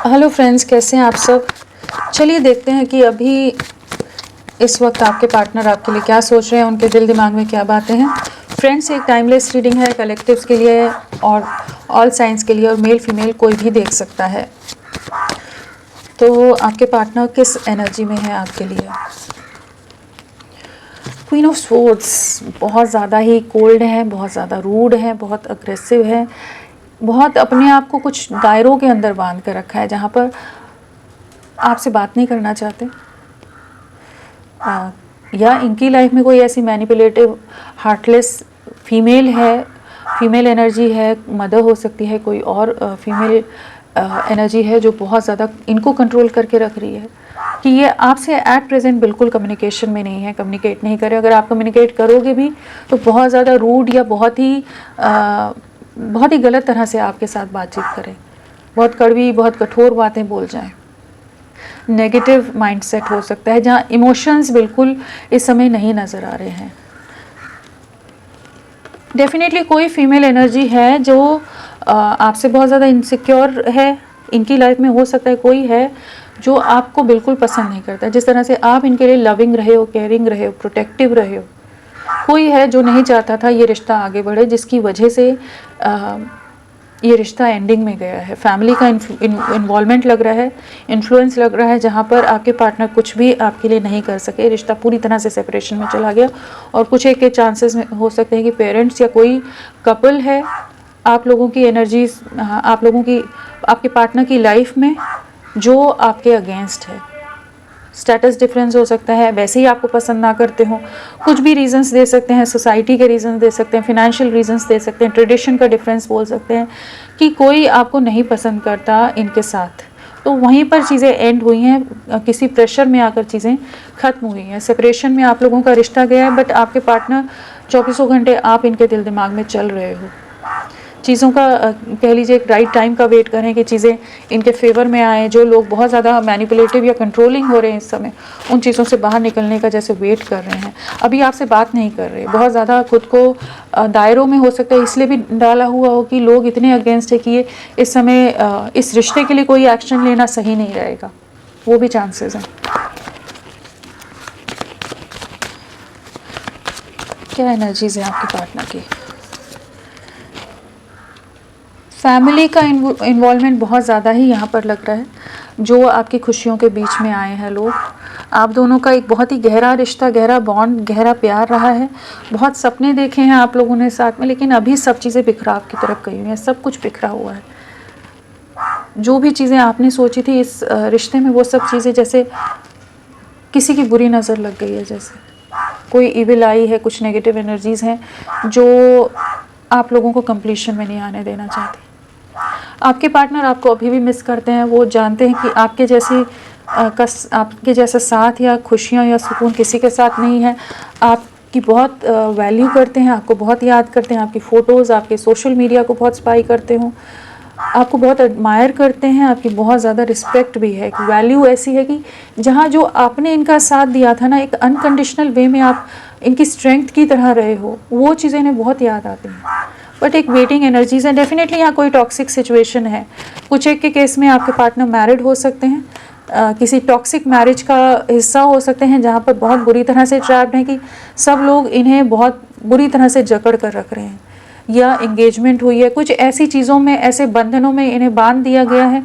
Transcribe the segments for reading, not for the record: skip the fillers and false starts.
Hello friends, कैसे हैं आप सब। चलिए देखते हैं कि अभी इस वक्त आपके पार्टनर आपके लिए क्या सोच रहे हैं, उनके दिल दिमाग में क्या बातें हैं। फ्रेंड्स, एक टाइमलेस रीडिंग है, कलेक्टिव्स के लिए और ऑल साइंस के लिए, और मेल फीमेल कोई भी देख सकता है। तो आपके पार्टनर किस एनर्जी में है आपके लिए। क्वीन ऑफ स्वॉर्ड्स बहुत ज़्यादा ही कोल्ड है, बहुत ज़्यादा रूड है, बहुत अग्रेसिव है, बहुत अपने आप को कुछ दायरों के अंदर बांध कर रखा है जहाँ पर आपसे बात नहीं करना चाहते। या इनकी लाइफ में कोई ऐसी मैनिपुलेटिव हार्टलेस फीमेल है, फीमेल एनर्जी है, मदर हो सकती है, कोई और फीमेल एनर्जी है जो बहुत ज़्यादा इनको कंट्रोल करके रख रही है कि ये आपसे एट प्रेजेंट बिल्कुल कम्युनिकेशन में नहीं है, कम्युनिकेट नहीं करे। अगर आप कम्युनिकेट करोगे भी तो बहुत ज़्यादा रूड या बहुत ही गलत तरह से आपके साथ बातचीत करें, बहुत कड़वी, बहुत कठोर बातें बोल जाएं। नेगेटिव माइंडसेट हो सकता है जहाँ इमोशंस बिल्कुल इस समय नहीं नज़र आ रहे हैं। डेफिनेटली कोई फीमेल एनर्जी है जो आपसे बहुत ज़्यादा इनसिक्योर है। इनकी लाइफ में हो सकता है कोई है जो आपको बिल्कुल पसंद नहीं करता, जिस तरह से आप इनके लिए लविंग रहे हो, केयरिंग रहे हो, प्रोटेक्टिव रहे हो। कोई है जो नहीं चाहता था ये रिश्ता आगे बढ़े, जिसकी वजह से ये रिश्ता एंडिंग में गया है। फैमिली का इन्वॉल्वमेंट लग रहा है, इन्फ्लुएंस लग रहा है, जहाँ पर आपके पार्टनर कुछ भी आपके लिए नहीं कर सके। रिश्ता पूरी तरह से सेपरेशन में चला गया। और कुछ एक के चांसेस में हो सकते हैं कि पेरेंट्स या कोई कपल है आप लोगों की एनर्जीज, आप लोगों की, आपके पार्टनर की लाइफ में जो आपके अगेंस्ट है। स्टेटस डिफरेंस हो सकता है, वैसे ही आपको पसंद ना करते हो, कुछ भी रीजंस दे सकते हैं, सोसाइटी के रीजंस दे सकते हैं, फिनेंशियल रीजंस दे सकते हैं, ट्रेडिशन का डिफरेंस बोल सकते हैं कि कोई आपको नहीं पसंद करता इनके साथ। तो वहीं पर चीज़ें एंड हुई हैं, किसी प्रेशर में आकर चीज़ें ख़त्म हुई हैं। सेपरेशन में आप लोगों का रिश्ता गया है, बट आपके पार्टनर 24 घंटे आप इनके दिल दिमाग में चल रहे हो। चीज़ों का कह लीजिए एक राइट टाइम का वेट करें कि चीज़ें इनके फेवर में आए। जो लोग बहुत ज़्यादा मैनिपुलेटिव या कंट्रोलिंग हो रहे हैं इस समय, उन चीज़ों से बाहर निकलने का जैसे वेट कर रहे हैं। अभी आपसे बात नहीं कर रहे, बहुत ज़्यादा खुद को दायरों में हो सकता है इसलिए भी डाला हुआ हो कि लोग इतने अगेंस्ट है कि ये इस समय इस रिश्ते के लिए कोई एक्शन लेना सही नहीं रहेगा, वो भी चांसेस हैं। क्या एनर्जीज है आपके पार्टनर की। फैमिली का इन्वॉल्वमेंट बहुत ज़्यादा ही यहाँ पर लग रहा है, जो आपकी खुशियों के बीच में आए हैं लोग। आप दोनों का एक बहुत ही गहरा रिश्ता, गहरा बॉन्ड, गहरा प्यार रहा है। बहुत सपने देखे हैं आप लोगों ने साथ में, लेकिन अभी सब चीज़ें बिखराव की तरफ गई हुई हैं, सब कुछ बिखरा हुआ है। जो भी चीज़ें आपने सोची थी इस रिश्ते में, वो सब चीज़ें जैसे किसी की बुरी नज़र लग गई है, जैसे कोई इविल आई है, कुछ नेगेटिव एनर्जीज़ हैं जो आप लोगों को कंप्लीशन में नहीं आने देना चाहती। आपके पार्टनर आपको अभी भी मिस करते हैं। वो जानते हैं कि आपके जैसा साथ या खुशियाँ या सुकून किसी के साथ नहीं है। आपकी बहुत वैल्यू करते हैं, आपको बहुत याद करते हैं, आपकी फ़ोटोज़, आपके सोशल मीडिया को बहुत स्पाई करते हो, आपको बहुत एडमायर करते हैं, आपकी बहुत ज़्यादा रिस्पेक्ट भी है। एक वैल्यू ऐसी है कि जहाँ जो आपने इनका साथ दिया था ना, एक अनकंडीशनल वे में आप इनकी स्ट्रेंथ की तरह रहे हो, वो चीज़ें इन्हें बहुत याद आती हैं। बट एक वेटिंग एनर्जीज है। डेफिनेटली यहाँ कोई टॉक्सिक सिचुएशन है। कुछ एक के केस में आपके पार्टनर मैरिड हो सकते हैं, किसी टॉक्सिक मैरिज का हिस्सा हो सकते हैं, जहाँ पर बहुत बुरी तरह से ट्रैप्ड हैं कि सब लोग इन्हें बहुत बुरी तरह से जकड़ कर रख रहे हैं, या एंगेजमेंट हुई है, कुछ ऐसी चीज़ों में, ऐसे बंधनों में इन्हें बांध दिया गया है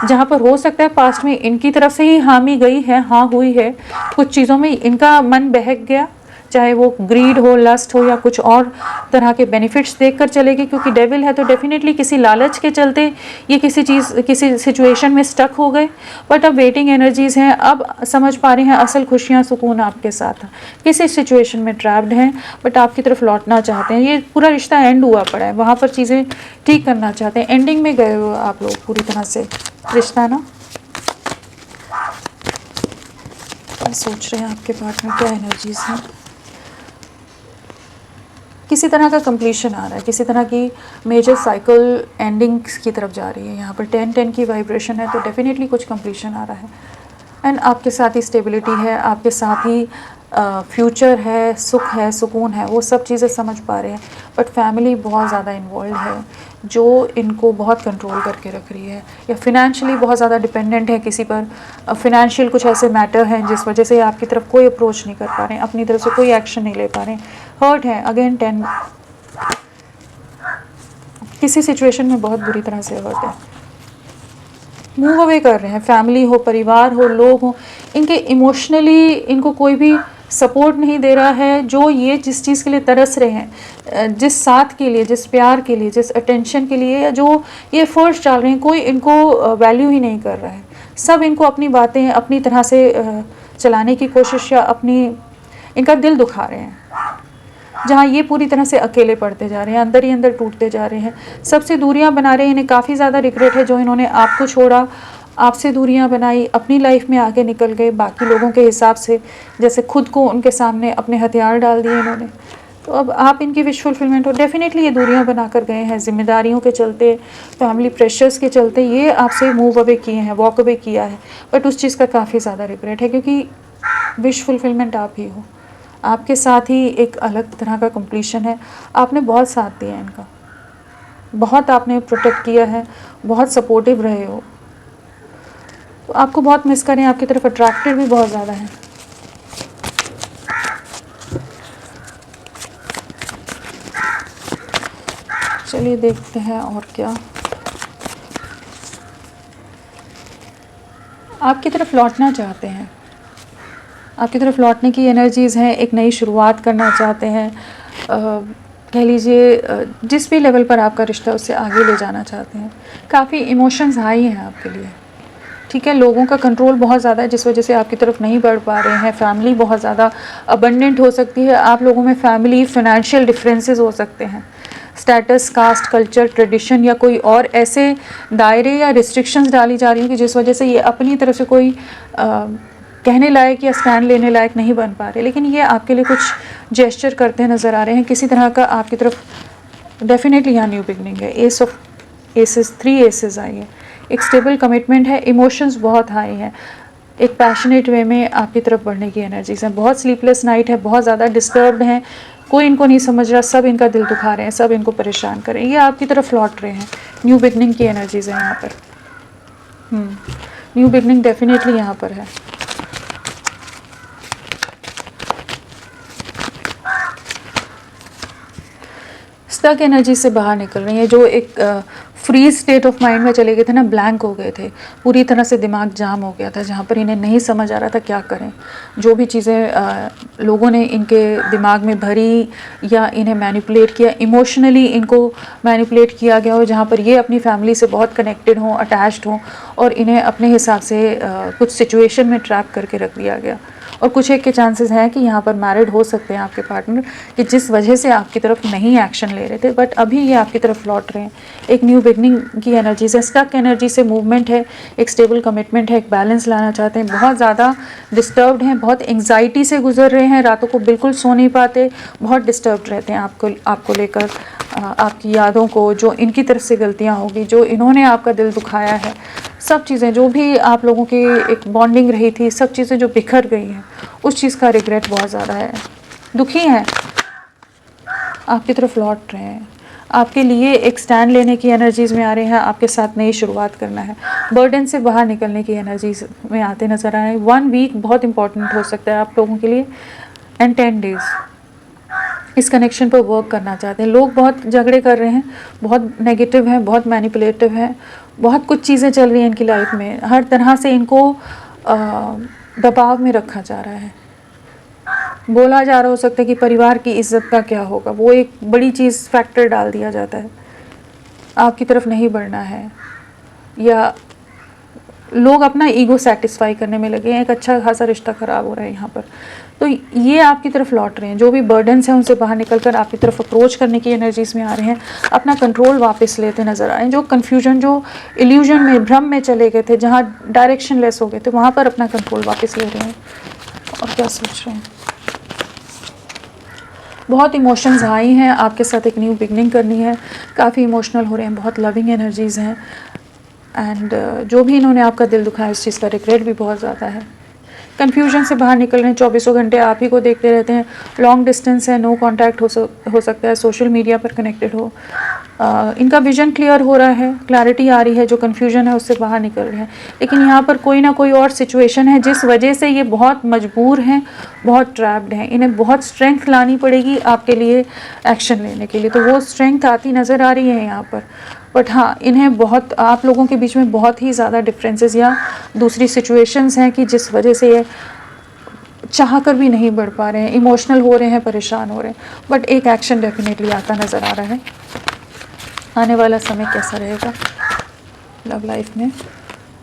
जहाँ पर हो सकता है पास्ट में इनकी तरफ से ही हामी गई है, हाँ हुई है, कुछ चीज़ों में इनका मन बहक गया, चाहे वो ग्रीड हो, लस्ट हो, या कुछ और तरह के बेनिफिट्स देखकर चलेगी। क्योंकि डेविल है तो डेफिनेटली किसी लालच के चलते ये किसी सिचुएशन में स्टक हो गए। बट अब वेटिंग एनर्जीज हैं, अब समझ पा रहे हैं असल खुशियाँ, सुकून आपके साथ। किसी सिचुएशन में ट्रैप्ड हैं बट आपकी तरफ लौटना चाहते हैं। ये पूरा रिश्ता एंड हुआ पड़ा है, वहाँ पर चीज़ें ठीक करना चाहते हैं। एंडिंग में गए हो आप लोग पूरी तरह से रिश्ता ना। क्या सोच रहे हैं आपके पार्टनर, क्या एनर्जीज हैं। किसी तरह का कंप्लीशन आ रहा है, किसी तरह की मेजर साइकिल एंडिंग्स की तरफ जा रही है। यहाँ पर 10-10 की वाइब्रेशन है, तो डेफिनेटली कुछ कंप्लीशन आ रहा है। एंड आपके साथ ही स्टेबिलिटी है, आपके साथ ही फ्यूचर है, सुख है, सुकून है, वो सब चीज़ें समझ पा रहे हैं। बट फैमिली बहुत ज़्यादा इन्वॉल्व है जो इनको बहुत कंट्रोल करके रख रही है, या फिनेंशियली बहुत ज़्यादा डिपेंडेंट है किसी पर। फिनेंशियल कुछ ऐसे मैटर हैं जिस वजह से आपकी तरफ कोई अप्रोच नहीं कर पा रहे हैं, अपनी तरफ से कोई एक्शन नहीं ले पा रहे हैं, हर्ट है। अगेन 10, किसी सिचुएशन में बहुत बुरी तरह से हर्ट है, मूव अवे कर रहे हैं। फैमिली हो, परिवार हो, लोग हो, इनके इमोशनली इनको कोई भी सपोर्ट नहीं दे रहा है। जो ये जिस चीज़ के लिए तरस रहे हैं, जिस साथ के लिए, जिस प्यार के लिए, जिस अटेंशन के लिए, या जो ये एफर्ट्स डाल रहे हैं, कोई इनको वैल्यू ही नहीं कर रहा है। सब इनको अपनी बातें अपनी तरह से चलाने की कोशिश, या अपनी इनका दिल दुखा रहे हैं, जहाँ ये पूरी तरह से अकेले पड़ते जा रहे हैं, अंदर ही अंदर टूटते जा रहे हैं, सबसे दूरियां बना रहे हैं। इन्हें काफ़ी ज़्यादा रिग्रेट है जो इन्होंने आपको छोड़ा, आपसे दूरियां बनाई, अपनी लाइफ में आगे निकल गए बाकी लोगों के हिसाब से, जैसे खुद को उनके सामने अपने हथियार डाल दिए इन्होंने। तो अब आप इनकी विश फुलफिलमेंट हो, डेफिनेटली ये दूरियां बना कर गए हैं, जिम्मेदारियों के चलते, फैमिली प्रेशर्स के चलते ये आपसे मूव अवे किए हैं, वॉक अवे किया है। बट उस चीज़ का काफ़ी ज़्यादा रिग्रेट है, क्योंकि विश फुलफिलमेंट आप ही हो, आपके साथ ही एक अलग तरह का कंप्लीशन है। आपने बहुत साथ दिया है इनका, बहुत आपने प्रोटेक्ट किया है, बहुत सपोर्टिव रहे हो, तो आपको बहुत मिस करें, आपकी तरफ अट्रैक्टेड भी बहुत ज़्यादा है। चलिए देखते हैं और क्या। आपकी तरफ लौटना चाहते हैं, आपकी तरफ लौटने की एनर्जीज़ हैं, एक नई शुरुआत करना चाहते हैं, कह लीजिए जिस भी लेवल पर आपका रिश्ता है उससे आगे ले जाना चाहते हैं। काफ़ी इमोशंस हाई हैं आपके लिए, ठीक है। लोगों का कंट्रोल बहुत ज़्यादा है जिस वजह से आपकी तरफ नहीं बढ़ पा रहे हैं। फैमिली बहुत ज़्यादा अबंडेंट हो सकती है, आप लोगों में फैमिली फाइनेंशियल डिफरेंसेस हो सकते हैं, स्टेटस, कास्ट, कल्चर, ट्रेडिशन, या कोई और ऐसे दायरे या रिस्ट्रिक्शंस डाली जा रही हैं कि जिस वजह से ये अपनी तरफ से कोई कहने लायक या स्टैंड लेने लायक नहीं बन पा रहे। लेकिन ये आपके लिए कुछ जेस्चर करते नज़र आ रहे हैं किसी तरह का आपकी तरफ। डेफिनेटली यहाँ न्यू बिगनिंग है, एस ऑफ एसेस, 3 एसेस आई है, एक स्टेबल कमिटमेंट है, इमोशंस बहुत हाई हैं, एक पैशनेट वे में आपकी तरफ बढ़ने की एनर्जीज हैं। बहुत स्लीपलेस नाइट है, बहुत ज़्यादा डिस्टर्ब्ड हैं, कोई इनको नहीं समझ रहा, सब इनका दिल दुखा रहे हैं, सब इनको परेशान कर रहे हैं, ये आपकी तरफ लौट रहे हैं। न्यू बिगनिंग की एनर्जीज हैं यहाँ पर। न्यू बिगनिंग डेफिनेटली यहाँ पर है। स्टक एनर्जी से बाहर निकल रही है, जो एक फ्रीज स्टेट ऑफ माइंड में चले गए थे ना, ब्लैंक हो गए थे, पूरी तरह से दिमाग जाम हो गया था, जहाँ पर इन्हें नहीं समझ आ रहा था क्या करें। जो भी चीज़ें लोगों ने इनके दिमाग में भरी या इन्हें मैनिपुलेट किया, इमोशनली इनको मैनिपुलेट किया गया हो, जहाँ पर ये अपनी फैमिली से बहुत कनेक्टेड हों, अटैच्ड हों, और इन्हें अपने हिसाब से कुछ सिचुएशन में ट्रैप करके रख दिया गया। और कुछ एक के चांसेस हैं कि यहाँ पर मैरिड हो सकते हैं आपके पार्टनर, कि जिस वजह से आपकी तरफ नहीं एक्शन ले रहे थे, बट अभी ये आपकी तरफ लौट रहे हैं। एक न्यू बिगनिंग की एनर्जी से, स्टक एनर्जी से मूवमेंट है, एक स्टेबल कमिटमेंट है, एक बैलेंस लाना चाहते हैं। बहुत ज़्यादा डिस्टर्ब्ड हैं, बहुत एंग्जाइटी से गुजर रहे हैं, रातों को बिल्कुल सो नहीं पाते, बहुत डिस्टर्ब्ड रहते हैं आपको लेकर, आपकी यादों को, जो इनकी तरफ से गलतियाँ होगी, जो इन्होंने आपका दिल दुखाया है, सब चीज़ें जो भी आप लोगों की एक बॉन्डिंग रही थी, सब चीज़ें जो बिखर गई हैं, उस चीज़ का रिग्रेट बहुत ज़्यादा है, दुखी हैं, आपकी तरफ लौट रहे हैं, आपके लिए एक स्टैंड लेने की एनर्जीज़ में आ रहे हैं, आपके साथ नई शुरुआत करना है, बर्डन से बाहर निकलने की एनर्जीज़ में आते नज़र आ रहे हैं। 1 वीक बहुत इंपॉर्टेंट हो सकता है आप लोगों के लिए, एंड 10 डेज़ इस कनेक्शन पर वर्क करना चाहते हैं। लोग बहुत झगड़े कर रहे हैं, बहुत नेगेटिव हैं, बहुत मैनिपुलेटिव हैं, बहुत कुछ चीज़ें चल रही हैं इनकी लाइफ में, हर तरह से इनको दबाव में रखा जा रहा है, बोला जा रहा हो सकता है कि परिवार की इज्जत का क्या होगा, वो एक बड़ी चीज़ फैक्टर डाल दिया जाता है, आपकी तरफ नहीं बढ़ना है, या लोग अपना ईगो सेटिस्फाई करने में लगे हैं, एक अच्छा खासा रिश्ता ख़राब हो रहा है यहाँ पर। तो ये आपकी तरफ लौट रहे हैं, जो भी बर्डन्स हैं उनसे बाहर निकलकर आपकी तरफ अप्रोच करने की एनर्जीज़ में आ रहे हैं, अपना कंट्रोल वापस लेते नज़र आ रहे हैं। जो कन्फ्यूजन, जो इल्यूजन में, भ्रम में चले गए थे, जहाँ डायरेक्शन लेस हो गए थे, वहाँ पर अपना कंट्रोल वापस ले रहे हैं। और क्या सोच रहे हैं, बहुत इमोशंस हाई हैं, आपके साथ एक न्यू बिगनिंग करनी है, काफ़ी इमोशनल हो रहे हैं, बहुत लविंग एनर्जीज़ हैं, एंड जो भी इन्होंने आपका दिल दुखाया उस चीज़ का रिग्रेट भी बहुत ज़्यादा है। कन्फ्यूजन से बाहर निकल रहे हैं, 24 घंटे आप ही को देखते रहते हैं, लॉन्ग डिस्टेंस है, नो कांटेक्ट हो सकता है, सोशल मीडिया पर कनेक्टेड हो, इनका विजन क्लियर हो रहा है, क्लैरिटी आ रही है, जो कन्फ्यूजन है उससे बाहर निकल रहे हैं। लेकिन यहाँ पर कोई ना कोई और सिचुएशन है जिस वजह से ये बहुत मजबूर हैं, बहुत ट्रैप्ड हैं, इन्हें बहुत स्ट्रेंथ लानी पड़ेगी आपके लिए एक्शन लेने के लिए, तो वो स्ट्रेंथ आती नज़र आ रही है यहाँ पर। बट हाँ, इन्हें बहुत, आप लोगों के बीच में बहुत ही ज़्यादा डिफरेंसेस या दूसरी सिचुएशंस हैं कि जिस वजह से ये चाह कर भी नहीं बढ़ पा रहे हैं, इमोशनल हो रहे हैं, परेशान हो रहे हैं, बट एक एक्शन डेफिनेटली आता नज़र आ रहा है। आने वाला समय कैसा रहेगा लव लाइफ में,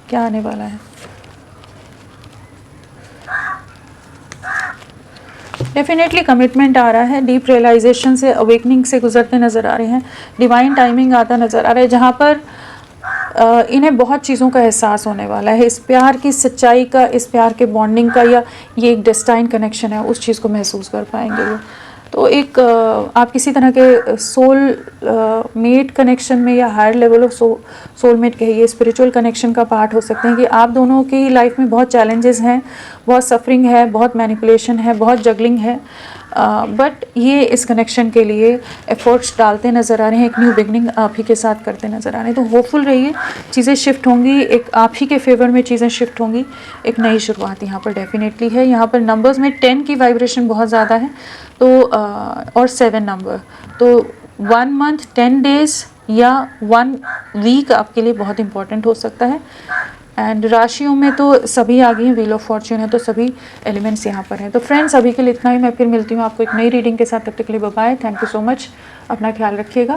क्या आने वाला है? डेफिनेटली कमिटमेंट आ रहा है, डीप रियलाइजेशन से, अवेकनिंग से गुजरते नज़र आ रहे हैं, डिवाइन टाइमिंग आता नज़र आ रहा है, जहाँ पर इन्हें बहुत चीज़ों का एहसास होने वाला है, इस प्यार की सच्चाई का, इस प्यार के बॉन्डिंग का, या ये एक डेस्टाइन कनेक्शन है, उस चीज़ को महसूस कर पाएंगे वो। तो एक आप किसी तरह के सोल मेट कनेक्शन में या हायर लेवल ऑफ सोलमेट कहिए, स्पिरिचुअल कनेक्शन का पार्ट हो सकते हैं कि आप दोनों की लाइफ में बहुत चैलेंजेस हैं, बहुत सफरिंग है, बहुत मैनिपुलेशन है, बहुत जगलिंग है, बट ये इस कनेक्शन के लिए एफर्ट्स डालते नज़र आ रहे हैं, एक न्यू बिगनिंग आप ही के साथ करते नज़र आ रहे हैं। तो होपफुल रहिए, चीज़ें शिफ्ट होंगी, एक आप ही के फेवर में चीज़ें शिफ्ट होंगी, एक नई शुरुआत यहाँ पर डेफिनेटली है। यहाँ पर नंबर्स में 10 की वाइब्रेशन बहुत ज़्यादा है, तो और 7 नंबर, तो 1 मंथ 10 डेज़ या 1 वीक आपके लिए बहुत इंपॉर्टेंट हो सकता है। एंड राशियों में तो सभी आ गई हैं, व्हील ऑफ फॉर्च्यून है, तो सभी एलिमेंट्स यहाँ पर हैं। तो फ्रेंड्स, अभी के लिए इतना ही, मैं फिर मिलती हूँ आपको एक नई रीडिंग के साथ, तब तक के लिए bye bye, thank you so much, अपना ख्याल रखिएगा।